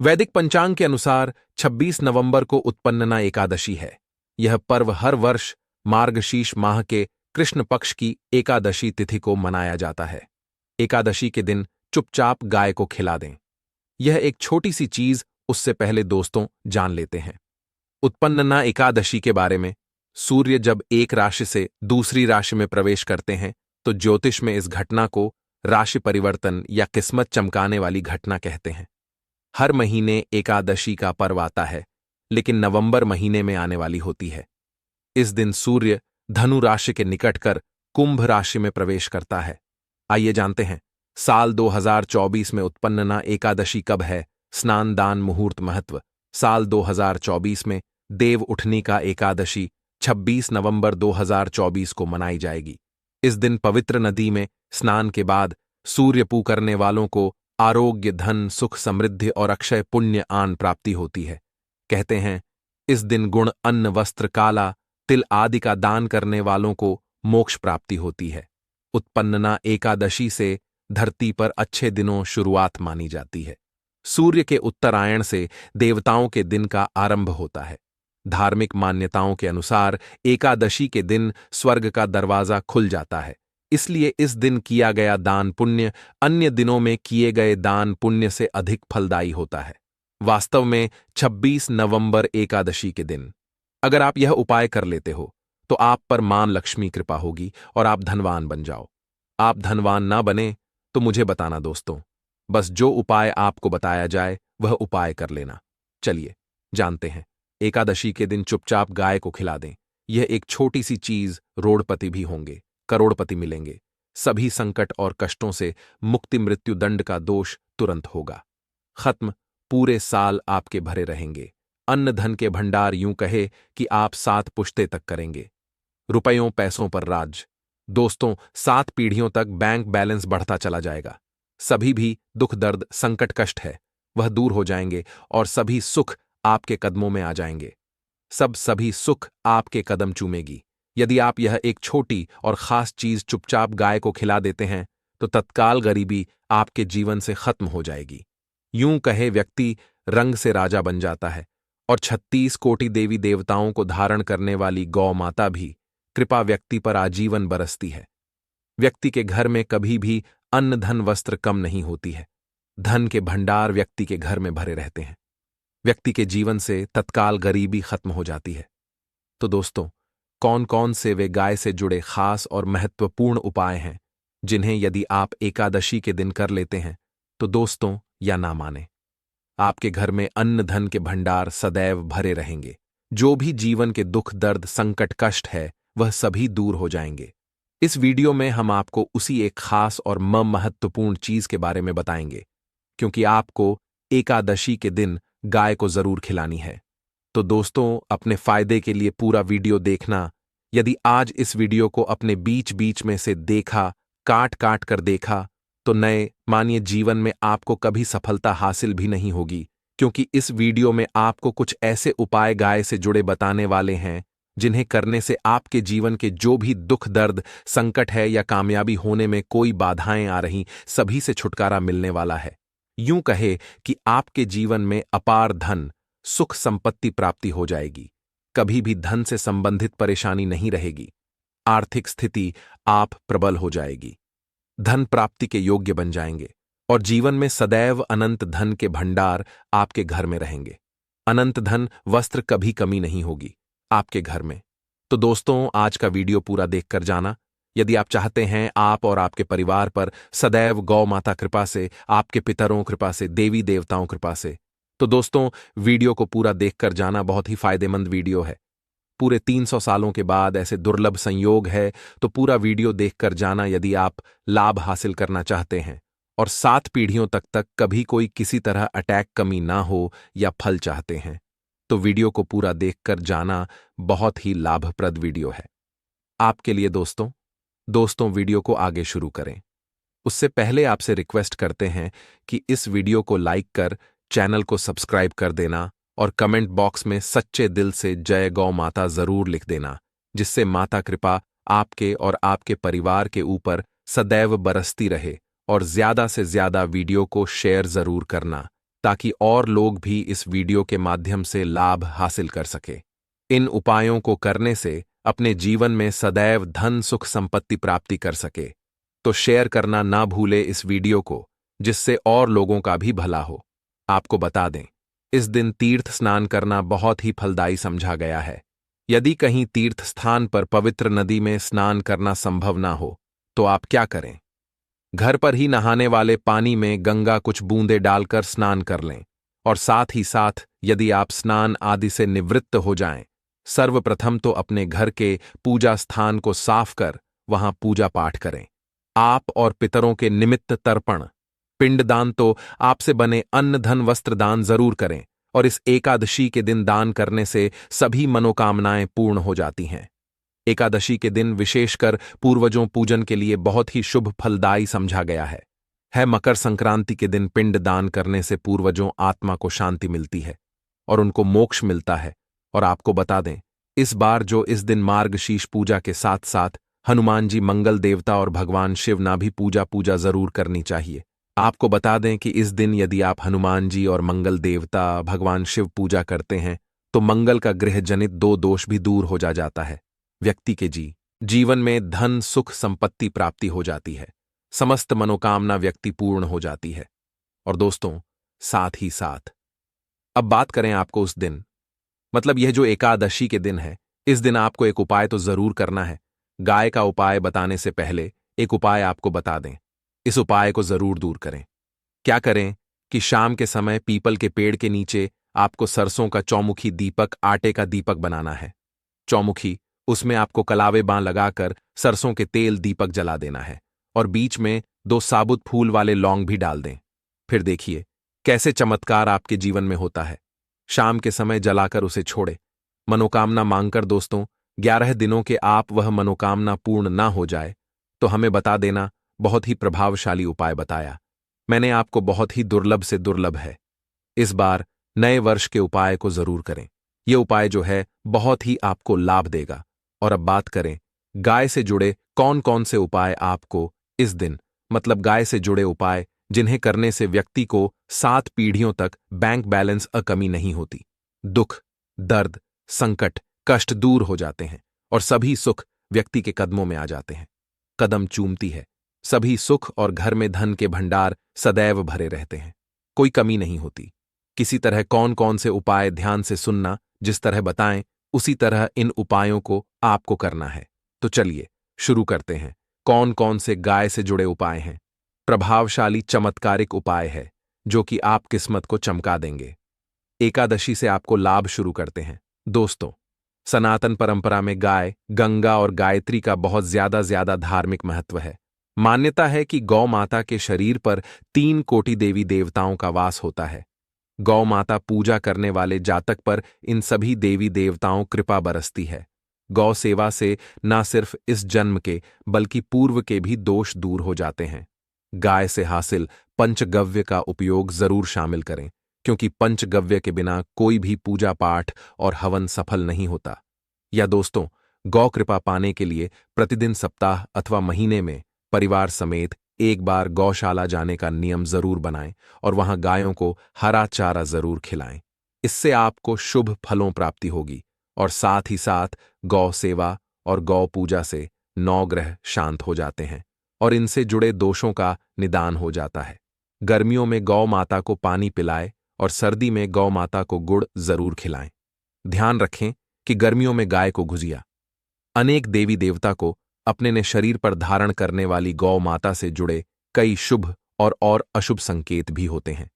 वैदिक पंचांग के अनुसार 26 नवंबर को उत्पन्नना एकादशी है। यह पर्व हर वर्ष मार्गशीर्ष माह के कृष्ण पक्ष की एकादशी तिथि को मनाया जाता है। एकादशी के दिन चुपचाप गाय को खिला दें। यह एक छोटी सी चीज, उससे पहले दोस्तों जान लेते हैं उत्पन्नना एकादशी के बारे में। सूर्य जब एक राशि से दूसरी राशि में प्रवेश करते हैं तो ज्योतिष में इस घटना को राशि परिवर्तन या किस्मत चमकाने वाली घटना कहते हैं। हर महीने एकादशी का पर्व आता है, लेकिन नवंबर महीने में आने वाली होती है। इस दिन सूर्य धनु राशि के निकट कर कुंभ राशि में प्रवेश करता है। आइए जानते हैं साल 2024 में उत्पन्नना एकादशी कब है। स्नान दान मुहूर्त महत्व। साल 2024 में देव उठनी का एकादशी 26 नवंबर 2024 को मनाई जाएगी। इस दिन पवित्र नदी में स्नान के बाद सूर्य पू करने वालों को आरोग्य, धन, सुख, समृद्धि और अक्षय पुण्य आन प्राप्ति होती है। कहते हैं इस दिन गुण, अन्न, वस्त्र, काला तिल आदि का दान करने वालों को मोक्ष प्राप्ति होती है। उत्पन्नना एकादशी से धरती पर अच्छे दिनों शुरुआत मानी जाती है। सूर्य के उत्तरायण से देवताओं के दिन का आरंभ होता है। धार्मिक मान्यताओं के अनुसार एकादशी के दिन स्वर्ग का दरवाजा खुल जाता है, इसलिए इस दिन किया गया दान पुण्य अन्य दिनों में किए गए दान पुण्य से अधिक फलदायी होता है। वास्तव में 26 नवंबर एकादशी के दिन अगर आप यह उपाय कर लेते हो तो आप पर मां लक्ष्मी कृपा होगी और आप धनवान बन जाओ। आप धनवान ना बने तो मुझे बताना दोस्तों, बस जो उपाय आपको बताया जाए वह उपाय कर लेना। चलिए जानते हैं। एकादशी के दिन चुपचाप गाय को खिला दें। यह एक छोटी सी चीज, रोड़पति भी होंगे, करोड़पति मिलेंगे। सभी संकट और कष्टों से मुक्ति, मृत्यु दंड का दोष तुरंत होगा खत्म। पूरे साल आपके भरे रहेंगे। अन्न धन के भंडार, यूं कहे कि आप 7 पुश्ते तक करेंगे। रुपयों पैसों पर राज। दोस्तों 7 पीढ़ियों तक बैंक बैलेंस बढ़ता चला जाएगा। सभी भी दुख, दर्द, संकट, कष्ट है वह दूर हो जाएंगे और सभी सुख आपके कदमों में आ जाएंगे। सभी सुख आपके कदम चूमेगी। यदि आप यह एक छोटी और खास चीज चुपचाप गाय को खिला देते हैं तो तत्काल गरीबी आपके जीवन से खत्म हो जाएगी। यूं कहे व्यक्ति रंग से राजा बन जाता है और 36 कोटि देवी देवताओं को धारण करने वाली गौ माता भी कृपा व्यक्ति पर आजीवन बरसती है। व्यक्ति के घर में कभी भी अन्न, धन, वस्त्र कम नहीं होती है। धन के भंडार व्यक्ति के घर में भरे रहते हैं। व्यक्ति के जीवन से तत्काल गरीबी खत्म हो जाती है। तो दोस्तों कौन कौन से वे गाय से जुड़े खास और महत्वपूर्ण उपाय हैं जिन्हें यदि आप एकादशी के दिन कर लेते हैं तो दोस्तों या ना माने, आपके घर में अन्न धन के भंडार सदैव भरे रहेंगे। जो भी जीवन के दुख, दर्द, संकट, कष्ट है वह सभी दूर हो जाएंगे। इस वीडियो में हम आपको उसी एक खास और महत्वपूर्ण चीज के बारे में बताएंगे, क्योंकि आपको एकादशी के दिन गाय को जरूर खिलानी है। तो दोस्तों अपने फायदे के लिए पूरा वीडियो देखना। यदि आज इस वीडियो को अपने बीच बीच में से देखा, काट काट कर देखा, तो नए मानिए जीवन में आपको कभी सफलता हासिल भी नहीं होगी, क्योंकि इस वीडियो में आपको कुछ ऐसे उपाय गाय से जुड़े बताने वाले हैं जिन्हें करने से आपके जीवन के जो भी दुख, दर्द, संकट है या कामयाबी होने में कोई बाधाएं आ रही, सभी से छुटकारा मिलने वाला है। यूं कहे कि आपके जीवन में अपार धन, सुख, संपत्ति प्राप्ति हो जाएगी। कभी भी धन से संबंधित परेशानी नहीं रहेगी। आर्थिक स्थिति आप प्रबल हो जाएगी। धन प्राप्ति के योग्य बन जाएंगे और जीवन में सदैव अनंत धन के भंडार आपके घर में रहेंगे। अनंत धन, वस्त्र कभी कमी नहीं होगी आपके घर में। तो दोस्तों आज का वीडियो पूरा देखकर जाना। यदि आप चाहते हैं आप और आपके परिवार पर सदैव गौ माता कृपा से, आपके पितरों कृपा से, देवी देवताओं कृपा से, तो दोस्तों वीडियो को पूरा देखकर जाना। बहुत ही फायदेमंद वीडियो है। पूरे 300 सालों के बाद ऐसे दुर्लभ संयोग है, तो पूरा वीडियो देखकर जाना यदि आप लाभ हासिल करना चाहते हैं और 7 पीढ़ियों तक कभी कोई किसी तरह अटैक कमी ना हो या फल चाहते हैं, तो वीडियो को पूरा देखकर जाना। बहुत ही लाभप्रद वीडियो है आपके लिए दोस्तों वीडियो को आगे शुरू करें उससे पहले आपसे रिक्वेस्ट करते हैं कि इस वीडियो को लाइक कर चैनल को सब्सक्राइब कर देना और कमेंट बॉक्स में सच्चे दिल से जय गौ माता जरूर लिख देना, जिससे माता कृपा आपके और आपके परिवार के ऊपर सदैव बरसती रहे। और ज्यादा से ज्यादा वीडियो को शेयर जरूर करना ताकि और लोग भी इस वीडियो के माध्यम से लाभ हासिल कर सके। इन उपायों को करने से अपने जीवन में सदैव धन सुख संपत्ति प्राप्ति कर सके। तो शेयर करना ना भूले इस वीडियो को, जिससे और लोगों का भी भला हो। आपको बता दें, इस दिन तीर्थ स्नान करना बहुत ही फलदायी समझा गया है। यदि कहीं तीर्थ स्थान पर पवित्र नदी में स्नान करना संभव ना हो तो आप क्या करें? घर पर ही नहाने वाले पानी में गंगा कुछ बूंदे डालकर स्नान कर लें। और साथ ही साथ यदि आप स्नान आदि से निवृत्त हो जाएं, सर्वप्रथम तो अपने घर के पूजा स्थान को साफ कर वहां पूजा पाठ करें। आप और पितरों के निमित्त तर्पण, पिंडदान तो आपसे बने अन्न धन वस्त्र दान जरूर करें। और इस एकादशी के दिन दान करने से सभी मनोकामनाएं पूर्ण हो जाती हैं। एकादशी के दिन विशेषकर पूर्वजों पूजन के लिए बहुत ही शुभ फलदायी समझा गया है। मकर संक्रांति के दिन पिंड दान करने से पूर्वजों आत्मा को शांति मिलती है और उनको मोक्ष मिलता है। और आपको बता दें, इस बार जो इस दिन मार्गशीर्ष पूजा के साथ साथ हनुमान जी मंगल देवता और भगवान शिव ना भी पूजा जरूर करनी चाहिए। आपको बता दें कि इस दिन यदि आप हनुमान जी और मंगल देवता भगवान शिव पूजा करते हैं तो मंगल का ग्रह जनित 2 दोष भी दूर हो जाता है। व्यक्ति के जीवन में धन सुख संपत्ति प्राप्ति हो जाती है। समस्त मनोकामना व्यक्ति पूर्ण हो जाती है। और दोस्तों, साथ ही साथ अब बात करें आपको उस दिन, मतलब यह जो एकादशी के दिन है, इस दिन आपको एक उपाय तो जरूर करना है। गाय का उपाय बताने से पहले एक उपाय आपको बता दें। इस उपाय को जरूर दूर करें। क्या करें कि शाम के समय पीपल के पेड़ के नीचे आपको सरसों का चौमुखी दीपक, आटे का दीपक बनाना है। चौमुखी, उसमें आपको कलावे बां लगाकर सरसों के तेल दीपक जला देना है और बीच में 2 साबुत फूल वाले लौंग भी डाल दें। फिर देखिए कैसे चमत्कार आपके जीवन में होता है। शाम के समय जलाकर उसे छोड़े, मनोकामना मांगकर। दोस्तों, 11 दिनों के आप वह मनोकामना पूर्ण ना हो जाए तो हमें बता देना। बहुत ही प्रभावशाली उपाय बताया मैंने आपको, बहुत ही दुर्लभ से दुर्लभ है। इस बार नए वर्ष के उपाय को जरूर करें। यह उपाय जो है बहुत ही आपको लाभ देगा। और अब बात करें गाय से जुड़े कौन कौन से उपाय आपको इस दिन, मतलब गाय से जुड़े उपाय जिन्हें करने से व्यक्ति को 7 पीढ़ियों तक बैंक बैलेंस कमी नहीं होती, दुख दर्द संकट कष्ट दूर हो जाते हैं और सभी सुख व्यक्ति के कदमों में आ जाते हैं। कदम चूमती है, सभी सुख और घर में धन के भंडार सदैव भरे रहते हैं, कोई कमी नहीं होती। किसी तरह कौन कौन से उपाय ध्यान से सुनना, जिस तरह बताएं उसी तरह इन उपायों को आपको करना है। तो चलिए शुरू करते हैं। कौन कौन से गाय से जुड़े उपाय हैं? प्रभावशाली चमत्कारिक उपाय है जो कि आप किस्मत को चमका देंगे। एकादशी से आपको लाभ शुरू करते हैं। दोस्तों, सनातन परंपरा में गाय, गंगा और गायत्री का बहुत ज्यादा धार्मिक महत्व है। मान्यता है कि गौ माता के शरीर पर 3 कोटि देवी देवताओं का वास होता है। गौ माता पूजा करने वाले जातक पर इन सभी देवी देवताओं कृपा बरसती है। गौ सेवा से न सिर्फ इस जन्म के बल्कि पूर्व के भी दोष दूर हो जाते हैं। गाय से हासिल पंचगव्य का उपयोग जरूर शामिल करें, क्योंकि पंचगव्य के बिना कोई भी पूजा पाठ और हवन सफल नहीं होता। या दोस्तों, गौ कृपा पाने के लिए प्रतिदिन सप्ताह अथवा महीने में परिवार समेत एक बार गौशाला जाने का नियम जरूर बनाएं और वहां गायों को हरा चारा जरूर खिलाएं। इससे आपको शुभ फलों प्राप्ति होगी और साथ ही साथ गौ सेवा और गौ पूजा से 9 ग्रह शांत हो जाते हैं और इनसे जुड़े दोषों का निदान हो जाता है। गर्मियों में गौ माता को पानी पिलाएं और सर्दी में गौ माता को गुड़ जरूर खिलाएं। ध्यान रखें कि गर्मियों में गाय को गुजिया। अनेक देवी देवता को अपने ने शरीर पर धारण करने वाली गौ माता से जुड़े कई शुभ और अशुभ संकेत भी होते हैं।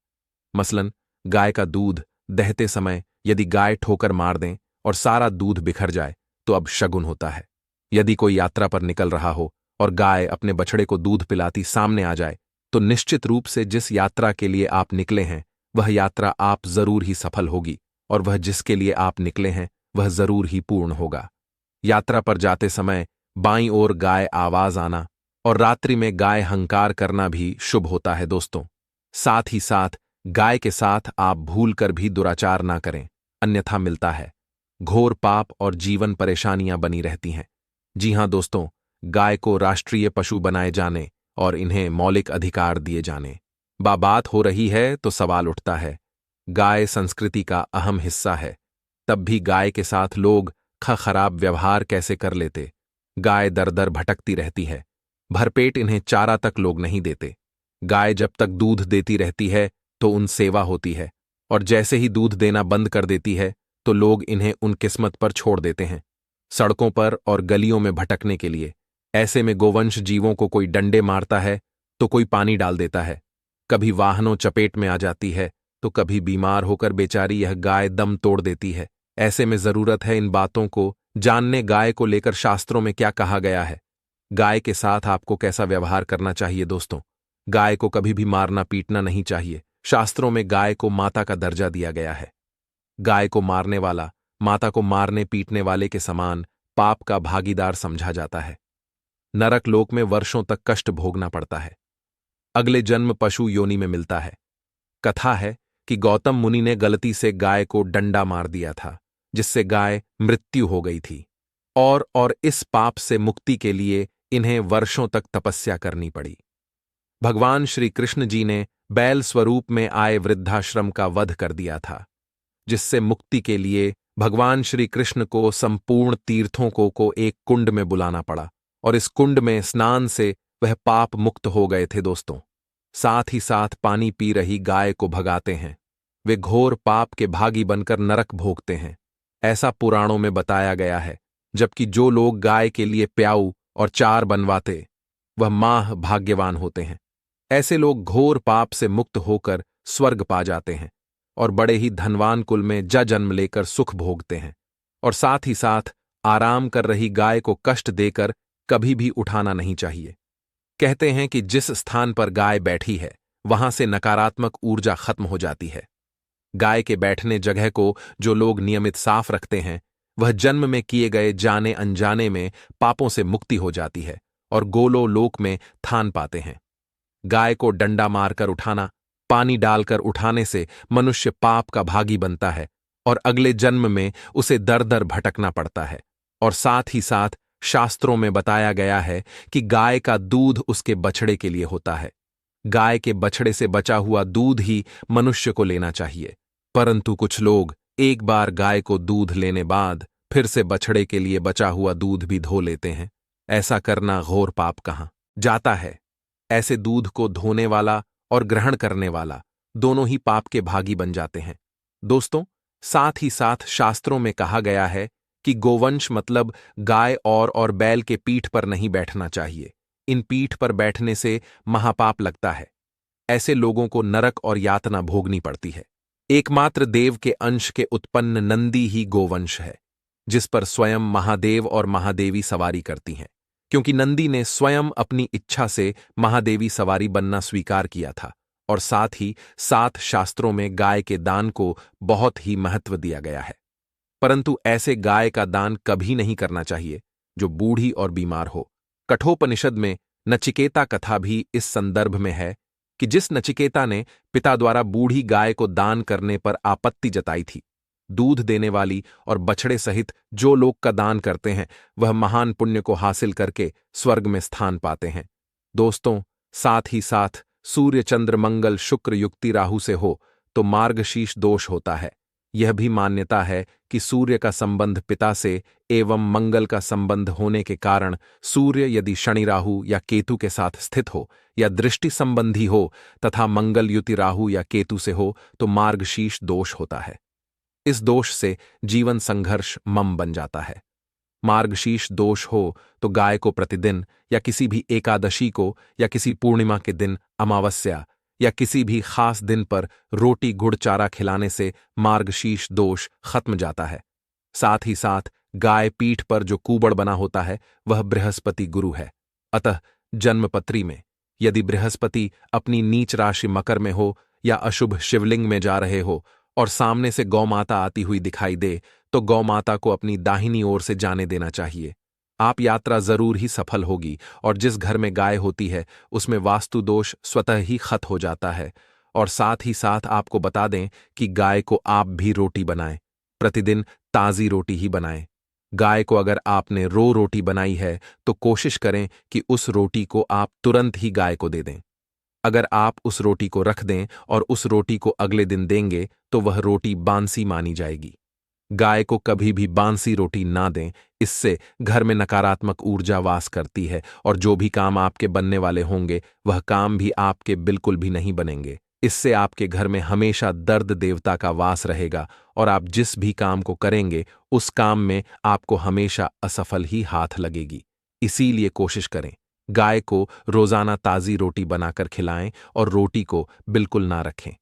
मसलन गाय का दूध दहते समय यदि गाय ठोकर मार दें और सारा दूध बिखर जाए तो अब शगुन होता है। यदि कोई यात्रा पर निकल रहा हो और गाय अपने बछड़े को दूध पिलाती सामने आ जाए तो निश्चित रूप से जिस यात्रा के लिए आप निकले हैं वह यात्रा आप जरूर ही सफल होगी और वह जिसके लिए आप निकले हैं वह जरूर ही पूर्ण होगा। यात्रा पर जाते समय बाईं ओर गाय आवाज आना और रात्रि में गाय हंकार करना भी शुभ होता है। दोस्तों, साथ ही साथ गाय के साथ आप भूल कर भी दुराचार ना करें, अन्यथा मिलता है घोर पाप और जीवन परेशानियां बनी रहती हैं। जी हां दोस्तों, गाय को राष्ट्रीय पशु बनाए जाने और इन्हें मौलिक अधिकार दिए जाने बात हो रही है तो सवाल उठता है गाय संस्कृति का अहम हिस्सा है, तब भी गाय के साथ लोग खराब व्यवहार कैसे कर लेते। गाय दर दर भटकती रहती है, भरपेट इन्हें चारा तक लोग नहीं देते। गाय जब तक दूध देती रहती है तो उन सेवा होती है, और जैसे ही दूध देना बंद कर देती है तो लोग इन्हें उन किस्मत पर छोड़ देते हैं, सड़कों पर और गलियों में भटकने के लिए। ऐसे में गोवंश जीवों को कोई डंडे मारता है तो कोई पानी डाल देता है, कभी वाहनों चपेट में आ जाती है तो कभी बीमार होकर बेचारी यह गाय दम तोड़ देती है। ऐसे में जरूरत है इन बातों को जानने, गाय को लेकर शास्त्रों में क्या कहा गया है, गाय के साथ आपको कैसा व्यवहार करना चाहिए। दोस्तों, गाय को कभी भी मारना पीटना नहीं चाहिए। शास्त्रों में गाय को माता का दर्जा दिया गया है। गाय को मारने वाला माता को मारने पीटने वाले के समान पाप का भागीदार समझा जाता है। नरक लोक में वर्षों तक कष्ट भोगना पड़ता है। अगले जन्म पशु योनि में मिलता है। कथा है कि गौतम मुनि ने गलती से गाय को डंडा मार दिया था, जिससे गाय मृत्यु हो गई थी, और इस पाप से मुक्ति के लिए इन्हें वर्षों तक तपस्या करनी पड़ी। भगवान श्री कृष्ण जी ने बैल स्वरूप में आए वृद्धाश्रम का वध कर दिया था, जिससे मुक्ति के लिए भगवान श्री कृष्ण को संपूर्ण तीर्थों को एक कुंड में बुलाना पड़ा, और इस कुंड में स्नान से वह पाप मुक्त हो गए थे। दोस्तों, साथ ही साथ पानी पी रही गाय को भगाते हैं। वे घोर पाप के भागी बनकर नरक भोगते हैं, ऐसा पुराणों में बताया गया है। जबकि जो लोग गाय के लिए प्याऊ और चार बनवाते वह माह भाग्यवान होते हैं। ऐसे लोग घोर पाप से मुक्त होकर स्वर्ग पा जाते हैं और बड़े ही धनवान कुल में जन्म लेकर सुख भोगते हैं। और साथ ही साथ आराम कर रही गाय को कष्ट देकर कभी भी उठाना नहीं चाहिए। कहते हैं कि जिस स्थान पर गाय बैठी है वहां से नकारात्मक ऊर्जा खत्म हो जाती है। गाय के बैठने जगह को जो लोग नियमित साफ रखते हैं वह जन्म में किए गए जाने अनजाने में पापों से मुक्ति हो जाती है और गोलो लोक में थान पाते हैं। गाय को डंडा मारकर उठाना, पानी डालकर उठाने से मनुष्य पाप का भागी बनता है और अगले जन्म में उसे दर दर भटकना पड़ता है। और साथ ही साथ शास्त्रों में बताया गया है कि गाय का दूध उसके बछड़े के लिए होता है। गाय के बछड़े से बचा हुआ दूध ही मनुष्य को लेना चाहिए, परंतु कुछ लोग एक बार गाय को दूध लेने बाद फिर से बछड़े के लिए बचा हुआ दूध भी धो लेते हैं। ऐसा करना घोर पाप कहाँ जाता है। ऐसे दूध को धोने वाला और ग्रहण करने वाला दोनों ही पाप के भागी बन जाते हैं। दोस्तों, साथ ही साथ शास्त्रों में कहा गया है कि गोवंश मतलब गाय और बैल के पीठ पर नहीं बैठना चाहिए। इन पीठ पर बैठने से महापाप लगता है। ऐसे लोगों को नरक और यातना भोगनी पड़ती है। एकमात्र देव के अंश के उत्पन्न नंदी ही गोवंश है, जिस पर स्वयं महादेव और महादेवी सवारी करती हैं, क्योंकि नंदी ने स्वयं अपनी इच्छा से महादेवी सवारी बनना स्वीकार किया था। और साथ ही साथ शास्त्रों में गाय के दान को बहुत ही महत्व दिया गया है। परंतु ऐसे गाय का दान कभी नहीं करना चाहिए जो बूढ़ी और बीमार हो। कठोपनिषद में नचिकेता कथा भी इस संदर्भ में है कि जिस नचिकेता ने पिता द्वारा बूढ़ी गाय को दान करने पर आपत्ति जताई थी। दूध देने वाली और बछड़े सहित जो लोग का दान करते हैं वह महान पुण्य को हासिल करके स्वर्ग में स्थान पाते हैं। दोस्तों, साथ ही साथ सूर्य चंद्र मंगल शुक्र युक्ति राहु से हो तो मार्गशीर्ष दोष होता है। यह भी मान्यता है कि सूर्य का संबंध पिता से एवं मंगल का संबंध होने के कारण सूर्य यदि शनि राहु या केतु के साथ स्थित हो या दृष्टि संबंधी हो तथा मंगल युति राहु या केतु से हो तो मार्गशीर्ष दोष होता है। इस दोष से जीवन संघर्ष मम बन जाता है। मार्गशीर्ष दोष हो तो गाय को प्रतिदिन या किसी भी एकादशी को या किसी पूर्णिमा के दिन, अमावस्या या किसी भी खास दिन पर रोटी गुड़ चारा खिलाने से मार्गशीर्ष दोष खत्म जाता है। साथ ही साथ गाय पीठ पर जो कूबड़ बना होता है वह बृहस्पति गुरु है। अतः जन्मपत्री में यदि बृहस्पति अपनी नीच राशि मकर में हो या अशुभ शिवलिंग में जा रहे हो और सामने से गौमाता आती हुई दिखाई दे तो गौमाता को अपनी दाहिनी ओर से जाने देना चाहिए। आप यात्रा जरूर ही सफल होगी और जिस घर में गाय होती है उसमें वास्तु दोष स्वतः ही खत्म हो जाता है। और साथ ही साथ आपको बता दें कि गाय को आप भी रोटी बनाएं, प्रतिदिन ताज़ी रोटी ही बनाएं। गाय को अगर आपने रोटी बनाई है तो कोशिश करें कि उस रोटी को आप तुरंत ही गाय को दे दें। अगर आप उस रोटी को रख दें और उस रोटी को अगले दिन देंगे तो वह रोटी बांसी मानी जाएगी। गाय को कभी भी बांसी रोटी ना दें, इससे घर में नकारात्मक ऊर्जा वास करती है और जो भी काम आपके बनने वाले होंगे वह काम भी आपके बिल्कुल भी नहीं बनेंगे। इससे आपके घर में हमेशा दर्द देवता का वास रहेगा और आप जिस भी काम को करेंगे उस काम में आपको हमेशा असफल ही हाथ लगेगी। इसीलिए कोशिश करें, गाय को रोजाना ताज़ी रोटी बनाकर खिलाएं और रोटी को बिल्कुल ना रखें।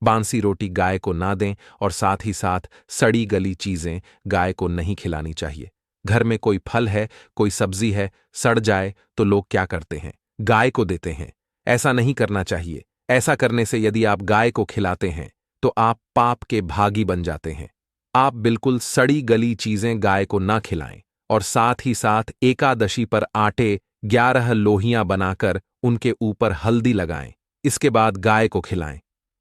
बांसी रोटी गाय को ना दें और साथ ही साथ सड़ी गली चीजें गाय को नहीं खिलानी चाहिए। घर में कोई फल है, कोई सब्जी है, सड़ जाए तो लोग क्या करते हैं? गाय को देते हैं। ऐसा नहीं करना चाहिए। ऐसा करने से यदि आप गाय को खिलाते हैं तो आप पाप के भागी बन जाते हैं। आप बिल्कुल सड़ी गली चीजें गाय को ना खिलाएं और साथ ही साथ एकादशी पर आटे 11 लोहियां बनाकर उनके ऊपर हल्दी लगाएं। इसके बाद गाय को खिलाएं।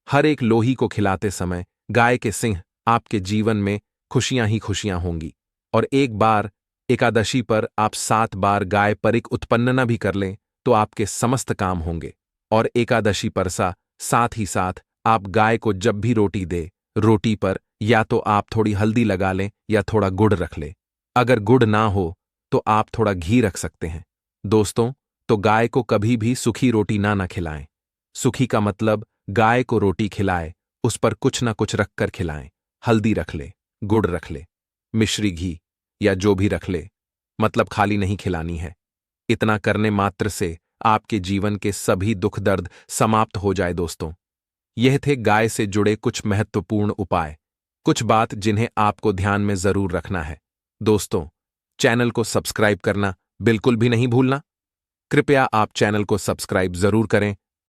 हर एक लोही को खिलाते समय गाय के सिंह आपके जीवन में खुशियां ही खुशियां होंगी। और एक बार एकादशी पर आप 7 बार गाय परिक उत्पन्ना भी कर लें तो आपके समस्त काम होंगे। और एकादशी पर साथ ही साथ आप गाय को जब भी रोटी दे, रोटी पर या तो आप थोड़ी हल्दी लगा लें या थोड़ा गुड़ रख लें। अगर गुड़ ना हो तो आप थोड़ा घी रख सकते हैं। दोस्तों, तो गाय को कभी भी सूखी रोटी ना खिलाएं। सूखी का मतलब गाय को रोटी खिलाए, उस पर कुछ ना कुछ रखकर खिलाएं। हल्दी रख ले, गुड़ रख ले, मिश्री घी या जो भी रख ले, मतलब खाली नहीं खिलानी है। इतना करने मात्र से आपके जीवन के सभी दुख दर्द समाप्त हो जाए। दोस्तों, यह थे गाय से जुड़े कुछ महत्वपूर्ण उपाय, कुछ बात जिन्हें आपको ध्यान में जरूर रखना है। दोस्तों, चैनल को सब्सक्राइब करना बिल्कुल भी नहीं भूलना। कृपया आप चैनल को सब्सक्राइब जरूर करें